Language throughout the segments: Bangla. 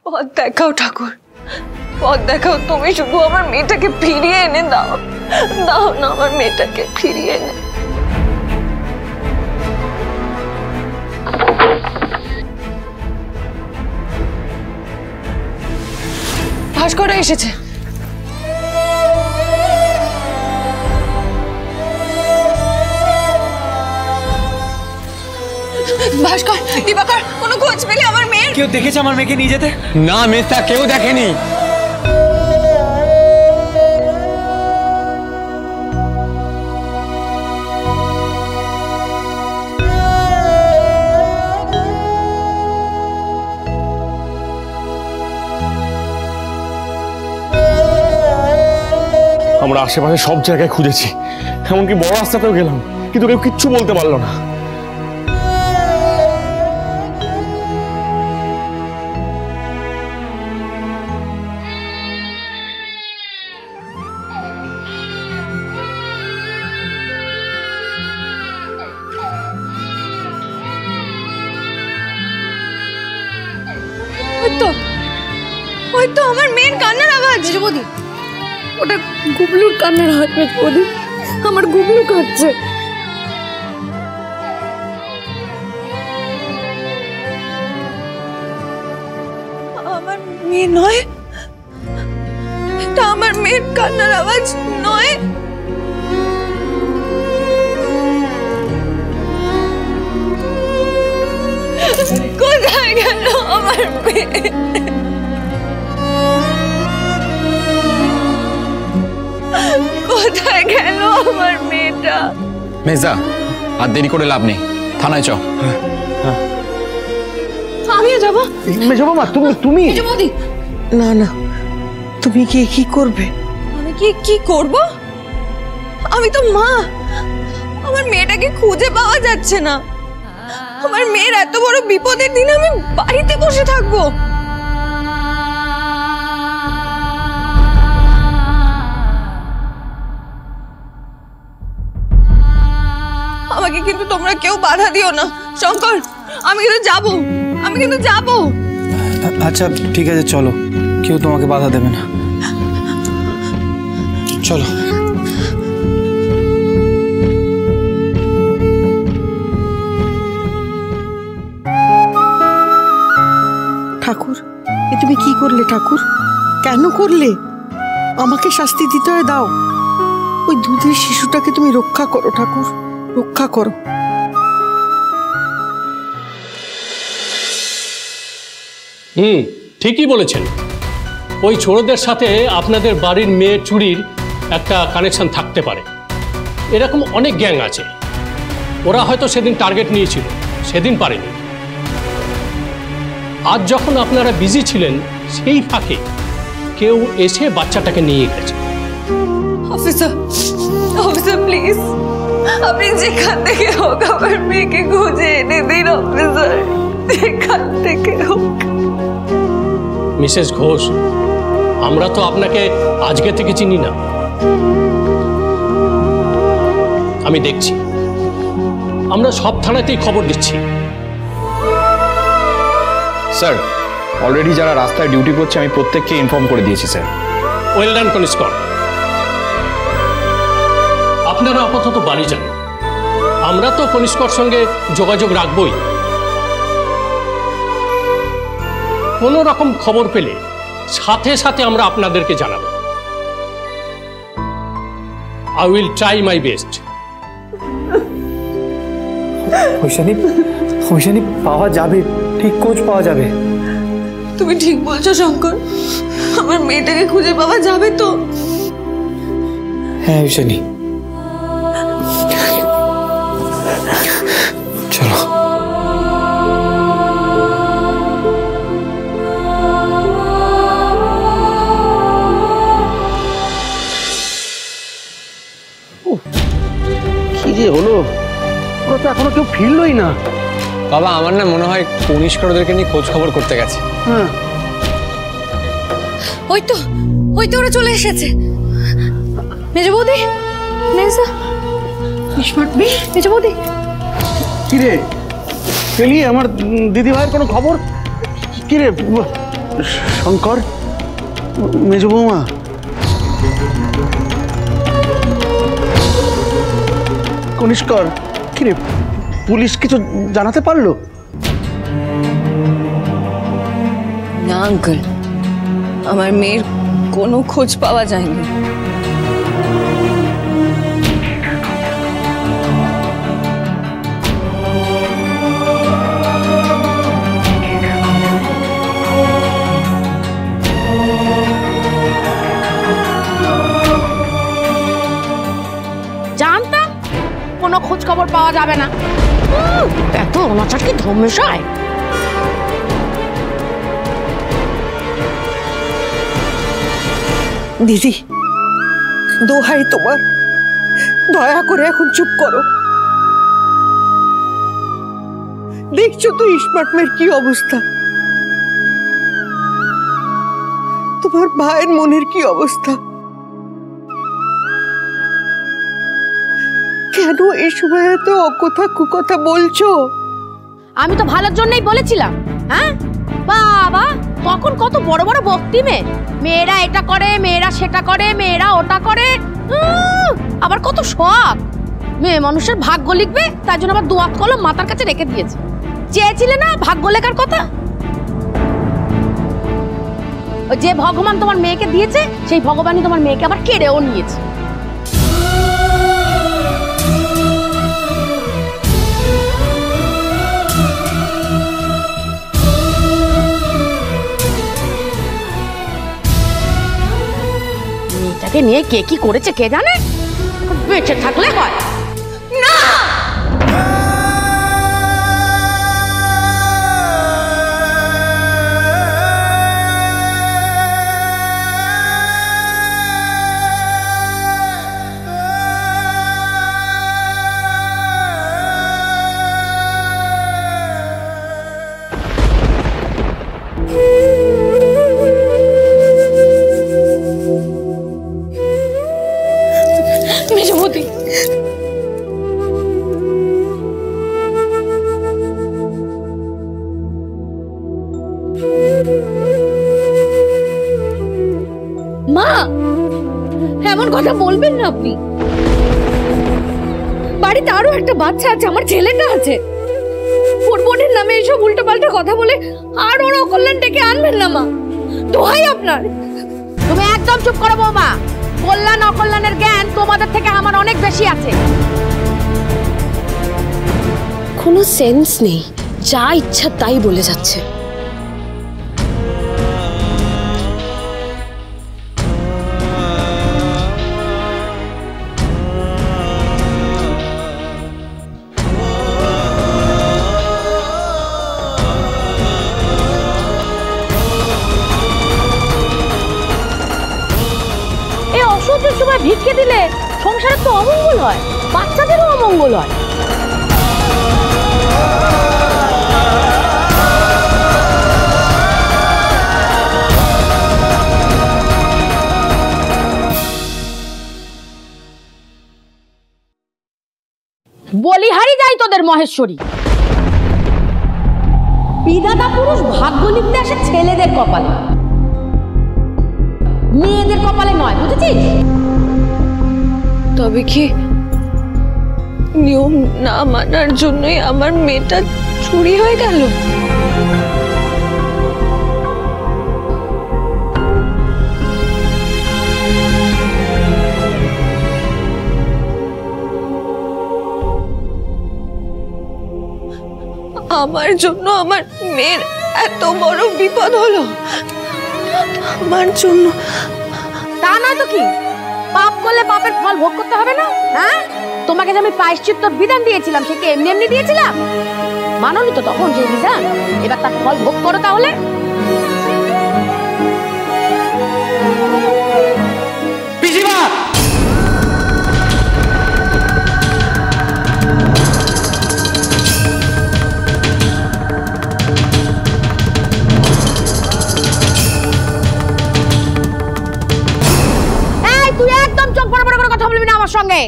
পথ দেখাও ঠাকুর, পথ দেখাও। তুমি শুধু আমার মেয়েটাকে ফিরিয়ে এনে দাও, দাও না আমার মেয়েটাকে ফিরিয়ে এনে। ভাস্কর এসেছে। ভাস্কর, দিবাকর, কোনো খোঁজ পেলে আমার মেয়ের? কেউ দেখেছে আমার মেয়েকে নিয়ে যেতে? না মেয়েটা কেউ দেখেনি। আমরা আশেপাশে সব জায়গায় খুঁজেছি, এমনকি বড় রাস্তাতেও গেলাম, কিন্তু কেউ কিচ্ছু বলতে পারলো না। ওই তো আমার মেয়ের কান্নার আওয়াজ। বৌদি, ওটা গুবলুর কান্নার আওয়াজ। বৌদি, আমার গুবলু কাঁদছে। আমার মেয়ে নয়, এটা আমার মেয়ের কান্নার আওয়াজ নয়। কোথায় গেল আমার মেয়ে? কোথায় গেল আমার মেয়েটা? মেজা, আর দেরি করে লাভ নেই, থানায় চ। আমিও যাবো। মেজবাবা, তুমি না না, তুমি কি করবে? আমি কি করব? আমি তো মা, আমার মেয়েটাকে খুঁজে পাওয়া যাচ্ছে না। আমার মেয়ের এত বড় বিপদের দিনে আমি বাড়িতে বসে থাকবো? আমাকে কিন্তু তোমরা কেউ বাধা দিও না। শঙ্কর, আমি কিন্তু যাবো। আচ্ছা ঠিক আছে, চলো, কেউ তোমাকে বাধা দেবে না, চলো। ঠাকুর, এ তুমি কি করলে ঠাকুর? কেন করলে? আমাকে শাস্তি দিতে হয়, দাও। ওই দুধের শিশুটাকে তুমি রক্ষা করো ঠাকুর, রক্ষা করো। ঠিকই বলেছেন। ওই ছোড়দের সাথে আপনাদের বাড়ির মেয়ে চুরির একটা কানেকশন থাকতে পারে। এরকম অনেক গ্যাং আছে, ওরা হয়তো সেদিন টার্গেট নিয়েছিল, সেদিন পারেনি। আজ যখন আপনারা বিজি ছিলেন, সেই ফাঁকে কেউ এসে বাচ্চাটাকে নিয়ে গেছে। অফিসার, অফিসার প্লিজ, আপনি যেখান থেকে হোক আমার মেয়েকে খুঁজে এনে দিন অফিসার, যেখান থেকে হোক। মিসেস ঘোষ, আমরা তো আপনাকে আজকে থেকে চিনি না। আমি দেখছি, আমরা সব থানাতেই খবর দিচ্ছি। স্যার, অলরেডি যারা রাস্তায় ডিউটি করছে আমি প্রত্যেককে ইনফর্ম করে দিয়েছি স্যার। Well done কনিষ্কর। আপনারা আপাতত বাড়ি যান, আমরা তো কনিষ্কর সঙ্গে যোগাযোগ রাখবই। কোনো রকম খবর পেলে সাথে সাথে আমরা আপনাদেরকে জানাবো। I will try my best. Aishani পাওয়া যাবে, ঠিক খোঁজ পাওয়া যাবে। তুমি ঠিক বলছো শঙ্কর, আমার মেয়েটাকে খুঁজে পাওয়া যাবে তো? হ্যাঁ ঐশানী, চলো। কি যে হলো, ওরা তো এখনো কেউ ফিরলই না। বাবা, আমার না মনে হয় কনিষ্কর ওদেরকে নিয়ে খোঁজ খবর করতে গেছে। হ্যাঁ, ওই তো ওরা চলে এসেছে। মেজো বৌদি, মেজা মেজো বৌদি। কিরে পেলি আমার দিদি ভাইয়ের কোনো খবর? কিরে শঙ্কর, মেজো বৌমা, কনিষ্কর, কিরে পুলিশ কিছু জানাতে পারলো? না আঙ্কেল, আমার মেয়ের কোনো খোঁজ পাওয়া যায়নি। জানতাম কোনো খোঁজ খবর পাওয়া যাবে না। এত অনাচার কি ধর্মেশায়? দিদি, দোহাই তোমার, দয়া করে এখন চুপ করো। দেখছো তো স্মার্ট মেয়ের কি অবস্থা, তোমার ভাইয়ের মনের কি অবস্থা। কেন এই সময় এত অকথা কুকথা বলছো? আমি তো ভালোর জন্যই বলেছিলাম। হ্যাঁ বাবা, তখন কত বড় বড় বক্তি মেয়েরা এটা করে, মেয়েরা সেটা করে, মেয়েরা ওটা করে, আবার কত শখ। মেয়ে মানুষের ভাগ্য লিখবে, তার জন্য আবার দোয়াত কলম মাথার কাছে রেখে দিয়েছে। চেয়েছিলে না ভাগ্য লেখার কথা? যে ভগবান তোমার মেয়েকে দিয়েছে, সেই ভগবানই তোমার মেয়েকে আবার কেড়েও নিয়েছে। মেয়েটাকে নিয়ে কে কি করেছে কে জানে, বেঁচে থাকলে হয় না। মেজবতী, মা এমন কথা বলবেন না আপনি। বাড়িতে আরো একটা বাচ্চা আছে, আমার ছেলেটা আছে। ওর বোনের নামে এসব উল্টোপাল্টা কথা বলে আর ওর অকল্যাণ ডেকে আনবেন না মা, দোহাই আপনার। তুমি একদম চুপ করো বৌমা। কল্যাণ অকল্যাণের জ্ঞান তোমাদের থেকে আমার অনেক বেশি আছে। কোনো সেন্স নেই, যা ইচ্ছা তাই বলে যাচ্ছে। অসহ্যের সময় ভিক্ষে দিলে সংসারে তো অমঙ্গল হয়, বাচ্চাদেরও অমঙ্গল হয়। বলিহারি যাই তোদের মহেশ্বরী। বিধাতা পুরুষ ভাগ্য লিখতে আসে ছেলেদের কপালে, মেয়েদের কপালে নয়, বুঝেছিস? তবে কি নিয়ম না মানার জন্যই আমার মেয়েটা চুরি হয়ে গেল? আমার জন্য আমার মেয়ের এত বড় বিপদ হলো, আমার জন্য। তা নয় তো কি, পাপ করলে পাপের ফল ভোগ করতে হবে না? হ্যাঁ, তোমাকে যে আমি প্রায়শ্চিত্তর বিধান দিয়েছিলাম, সে কি এমনি এমনি দিয়েছিলাম? মাননি তো তখন যে বিধান, এবার তার ফল ভোগ করো তাহলে। পিসিমা, সঙ্গে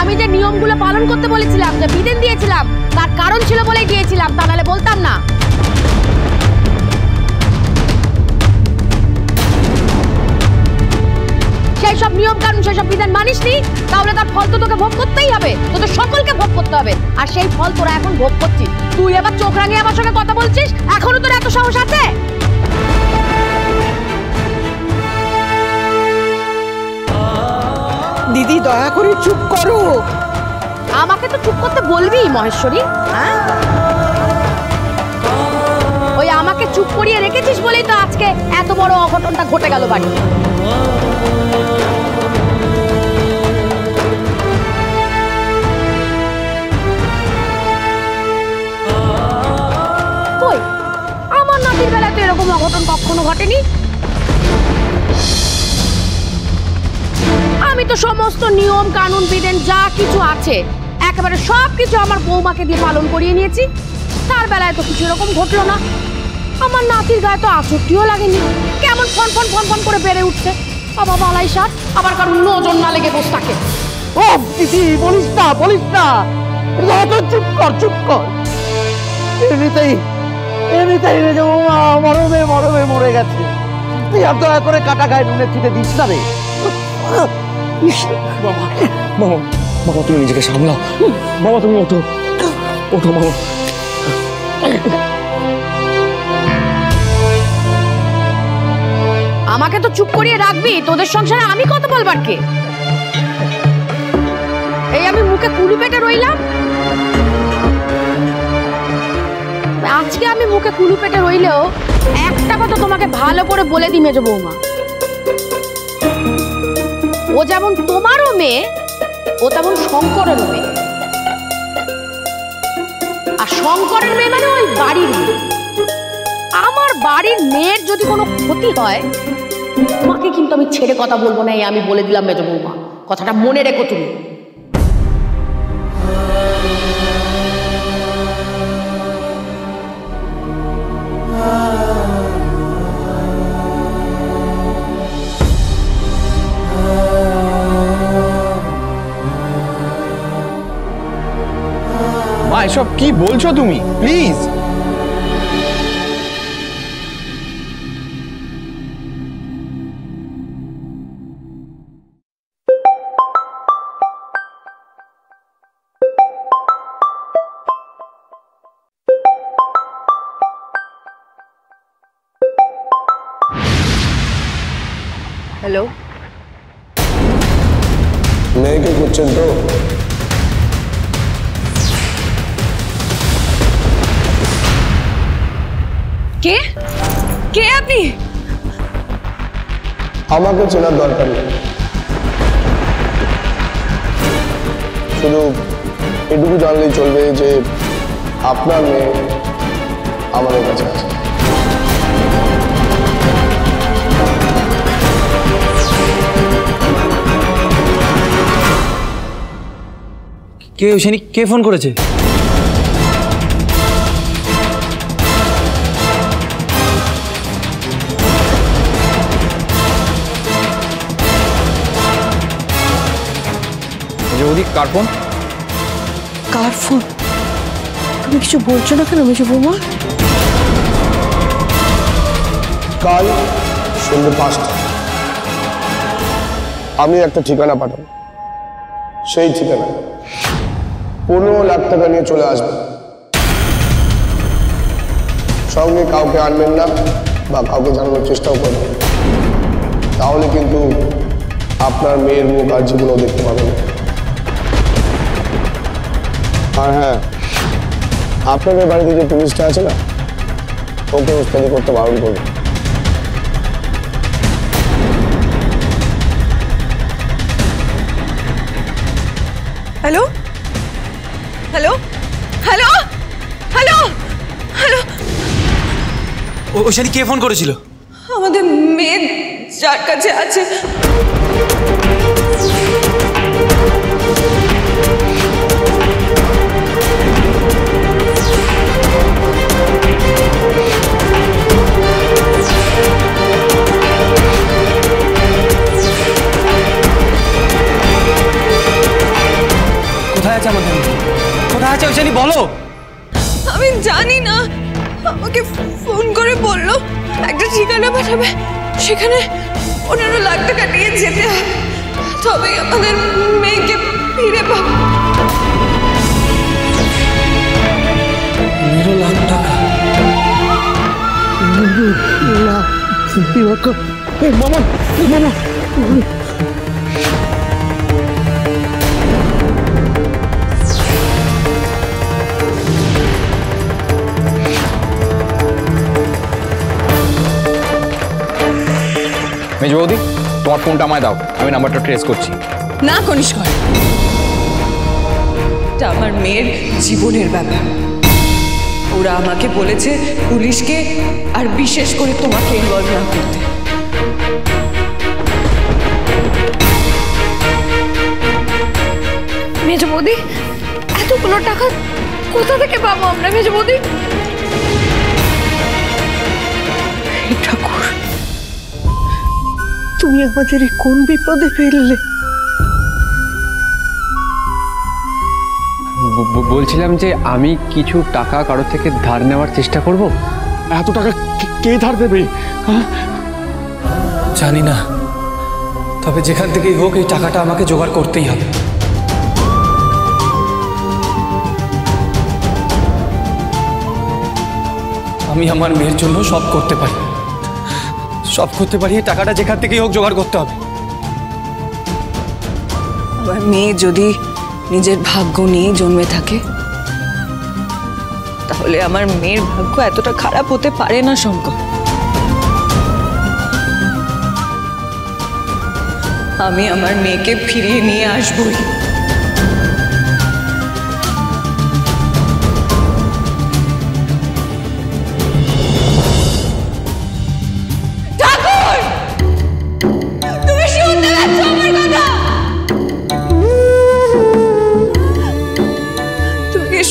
আমি যে নিয়মগুলো পালন করতে বলেছিলাম, যে বিধান দিয়েছিলাম, তার কারণ ছিল বলেই দিয়েছিলাম, তা নাহলে বলতাম না। যখন সেসব বিধান মানিসনি তাহলে তার ফল তো তোকে ভোগ করতেই হবে, তোদের সকলকে ভোগ করতে হবে। আর সেই ফল তোরা এখন ভোগ করছিস। তুই এবার চোখ রাঙিয়ে আমার সঙ্গে কথা বলছিস, এখনো তোর এত সাহস আছে? দিদি দয়া করে চুপ করো। আমাকে তো চুপ করতে বলবি মহেশ্বরী, হ্যাঁ? ওই আমাকে চুপ করিয়ে রেখেছিস বলেই তো আজকে এত বড় অঘটনটা ঘটে গেল বাড়ি। কই আমার নাতির বেলায় তো এরকম অঘটন কখনো ঘটেনি। আমি তো সমস্ত নিয়ম কানুন বিধান যা কিছু আছে একেবারে সব কিছু আমার বৌমাকে দিয়ে পালন করিয়ে নিয়েছি। তার বেলায় তো কিছু এরকম ঘটলো না। আমার নাতির গায়ে তো আচরটিও লাগেনি, কেমন ফন ফন ফন ফন করে বেড়ে উঠছে। বাবা বালাই সার, আবার কারণ নজর না লেগে বসে থাকে। ও দিদি বলিস না বলিস না, চুপ কর চুপ কর। এমনিতেই রে বৌমা মরমে মরে গেছে। তুই আর দয়া করে কাটা গায়ে নুনে ছিটে দিস না রে। বাবা বাবা বাবা তুমি নিজেকে সামলাও। বাবা তুমি ওঠো ওঠো বাবা। আমাকে তো চুপ করিয়ে রাখবি, তোদের সংসারে আমি কত বলবার কে? এই আমি মুখে কুলু পেটে রইলাম, আজকে আমি মুখে কুলু পেটে রইলেও একটা কথা তোমাকে ভালো করে বলে দিই মেজো বৌমা, ও যেমন তোমারও মেয়ে ও তেমন শঙ্করেরও মেয়ে। আর শঙ্করের মেয়ে মানে ওই বাড়ির মেয়ে। আমার বাড়ির মেয়ের যদি কোনো ক্ষতি হয় তোমাকে কিন্তু আমি ছেড়ে কথা বলবো না, এই আমি বলে দিলাম মেজো বৌমা, কথাটা মনে রেখো তুমি। মা এসব কি বলছো তুমি? প্লিজ হ্যালো, মেয়েকে খুঁজছেন তো? কে কে আপনি? আমাকে চেনার দরকার নেই, শুধু এটুকু জানলেই চলবে যে আপনার মেয়ে আমাদের কাছে আছে। কে ওখানে? কে ফোন করেছে? ওদিক কার ফোন? কার ফোন? তুমি কিছু বলছো না কেন মেজো বৌমা? কাল সন্ধ্যে 5টা আমি একটা ঠিকানা পাঠাবো, সেই ঠিকানায় 15 লাখ টাকা নিয়ে চলে আসবেন। সঙ্গে কাউকে আনবেন না বা কাউকে জানানোর চেষ্টাও করবেন, তাহলে কিন্তু আপনার মেয়ের মুখ আর জীবনও দেখতে পাবেন। আর হ্যাঁ, আপনাদের বাড়িতে যে পুলিশটা আছে না, ওকে উস্তাদি করতে বারণ করবেন। Hello hello hello hello hello, ওখানে কে ফোন করেছিল? আমাদের মেয়ে যার কাছে আছে। কোথায় আছে আমাদের? কোথায় আছে ওখানে বলো। আমি জানি না, আমাকে ফোন করে বললো একটা ঠিকানা পাঠাবে, সেখানে 15 লাখ টাকা নিয়ে যেতে হবে। তবেই আমাদের মেয়েকে ফিরে পাবো। 15 লাখ টাকা। মামা মামা মেজ বৌদি, তোমার ফোনটা আমায় দাও, আমি নাম্বারটা ট্রেস করছি। না কনিষ্কর, এটা আমার মেয়ের জীবনের ব্যাপার। ওরা আমাকে বলেছে পুলিশকে আর বিশেষ করে তোমাকে ইনভলভ না করতে। মেজ বৌদি, এতগুলো টাকা কোথা থেকে পাবো আমরা মেজ বৌদি? ঠাকুর, তুমি আমাদের এই কোন বিপদে ফেললে? বলছিলাম যে আমি কিছু টাকা কারোর থেকে ধার নেওয়ার চেষ্টা করব। এত টাকা কে ধার দেবে? জানি না, তবে যেখান থেকেই হোক এই টাকাটা আমাকে জোগাড় করতেই হবে। আমি আমার মেয়ের জন্য সব করতে পারি, এই টাকাটা যেখান থেকেই হোক জোগাড় করতে হবে। আমার মেয়ে যদি নিজের ভাগ্য নিয়ে জন্মে থাকে, তাহলে আমার মেয়ের ভাগ্য এতটা খারাপ হতে পারে না শঙ্কর। আমি আমার মেয়েকে ফিরিয়ে নিয়ে আসবই।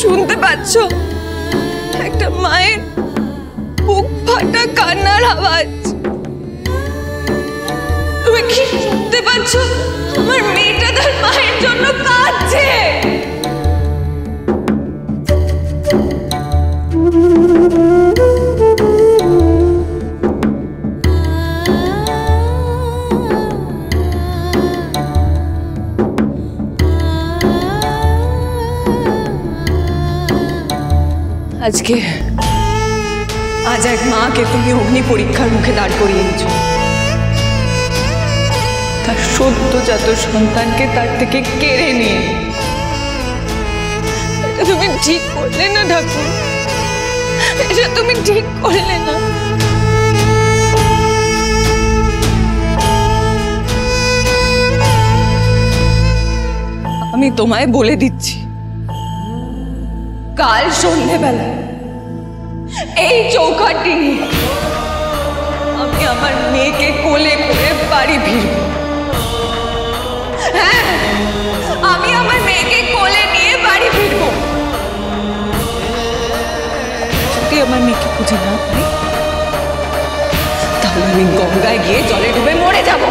শুনতে পাচ্ছ একটা মায়ের বুক ফাটা কান্নার আওয়াজ? তুমি কি শুনতে পাচ্ছ? আমার মেয়েটা তার মায়ের জন্য কাঁদছে। আজ এক মাকে তুমি অগ্নি পরীক্ষার মুখে দাঁড় করিয়েছ। তার সদ্যজাত সন্তানকে তার থেকে কেড়ে নিয়ে। এটা তুমি ঠিক করলে না ঠাকুর, এটা তুমি ঠিক করলে না। আমি তোমায় বলে দিচ্ছি, কাল সন্ধ্যেবেলা এই চৌকাঠটি নিয়ে আমি আমার মেয়েকে কোলে করে বাড়ি ফিরব। হ্যাঁ, আমি আমার মেয়েকে কোলে নিয়ে বাড়ি ফিরব। যদি আমার মেয়েকে খুঁজে না পাই, তাহলে আমি গঙ্গায় গিয়ে জলে ডুবে মরে যাব।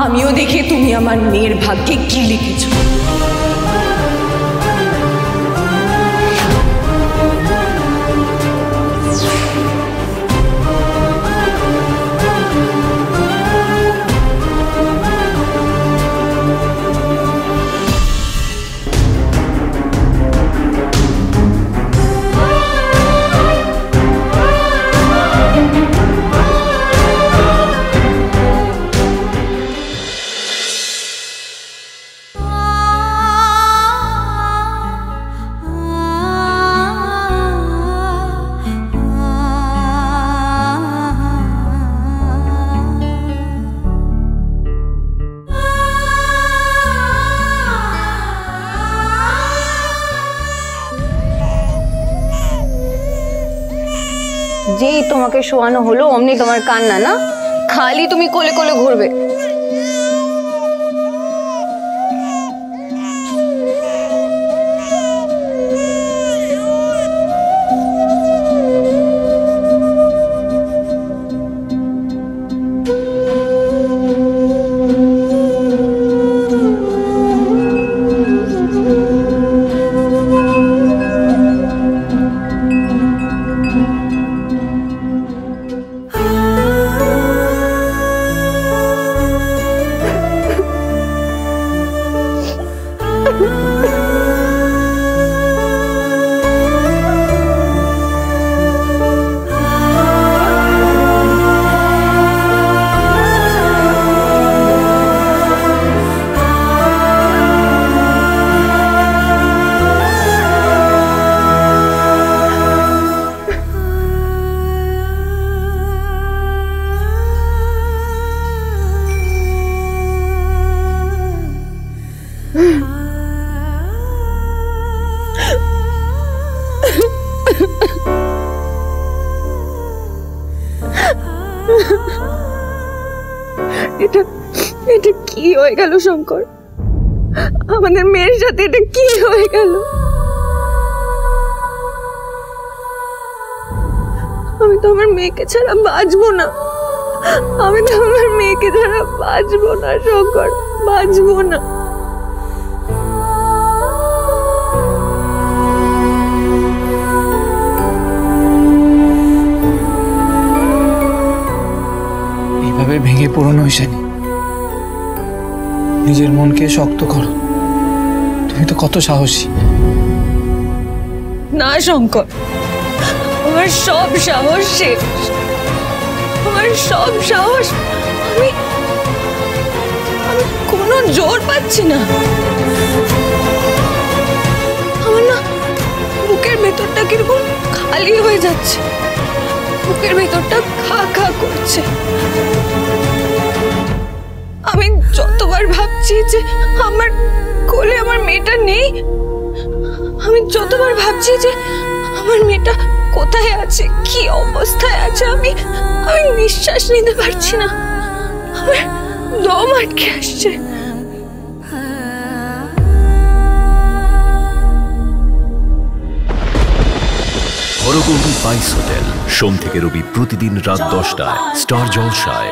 আমিও দেখি তুমি আমার মেয়ের ভাগ্যে কি লিখেছো। যেই তোমাকে শোয়ানো হলো অমনি তোমার কান্না না, খালি তুমি কোলে কোলে ঘুরবে। কি হয়ে গেল শঙ্কর? আমাদের মেয়ের সাথে এটা কি হয়ে গেল? আমি তো আমার মেয়েকে ছাড়া বাঁচবো না। আমি তো আমার মেয়েকে ছাড়া বাঁচবো না শঙ্কর, বাঁচবো না। এইভাবে ভেঙে পড়ো না ঐশানী, নিজের মনকে শক্ত করো। তুমি তো কত সাহসী। না শঙ্কর, আমার সব সাহস শেষ, আমার সব সাহস। আমি কোনো জোর পাচ্ছি না। আমার না বুকের ভেতরটা কিরকম খালি হয়ে যাচ্ছে, বুকের ভেতরটা খা খা করছে। আমি যতবার ভাবছি যে আমার কোলে আমার মেয়েটা নেই, আমি যতবার ভাবছি যে আমার মেয়েটা কোথায় আছে, কি অবস্থায় আছে, আমি নিঃশ্বাস নিতে পারছি না, আমার দম আটকে আসছে। হরগৌরী স্পাইস হোটেল, সোম থেকে রবি প্রতিদিন রাত 10টায় স্টার জলসায়।